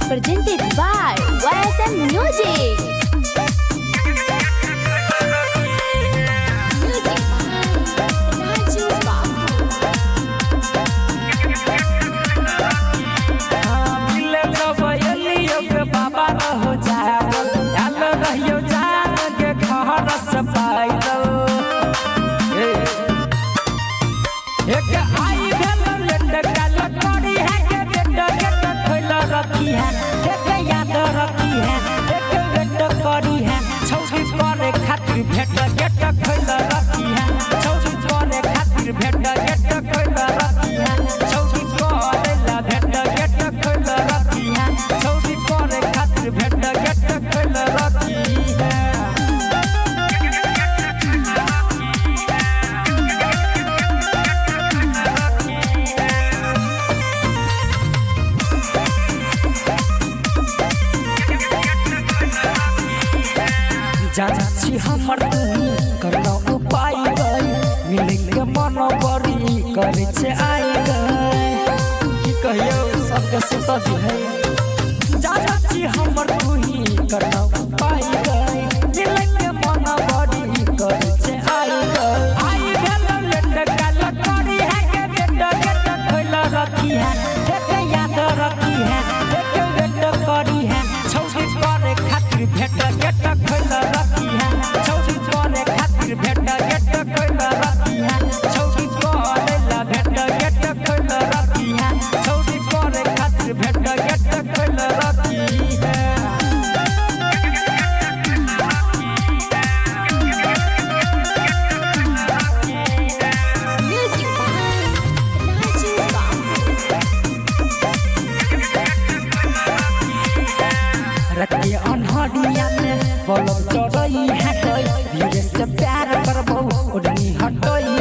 Presented by YSM Music. Music by Raju Babu. मिले लबयलियो के बाबा रहो जागल याल रहियो जान के घर से पाइल एक आई भेल लेट काल करी है के बेट के खोल रखी है एक याद रखी है एक बेट करी है छौरी करे खातिर भेट गेट खोल रखी है छौरी करे खातिर भेट गेट खोल रखी है छौरी करे ला भेट गेट खोल रखी है छौरी करे खातिर भेट गेट खोल रखी है जाची हमर तुही करना उपाय गई मिले के मन बड़ी करे छे आई गई की कहियो सबके सुत है जाची हमर तुही करना उपाय गई मिले के मन बड़ी करे छे आई गई आई भेल लेट काल करी है के बेट खोल रखी है एक याद रखी है एक बेट करी है छौरी करे खातिर भेट गेट खोल रखी है छौरी करे खातिर भेट गेट खोल रखी है छौरी करे ला भेट गेट खोल रखी है छौरी करे खातिर भेट गेट खोल रखी है Music by Raju Babu. रति अनहरिया में बलब चढ़ई है धीरे से प्यार करबो ओढ़नी हटई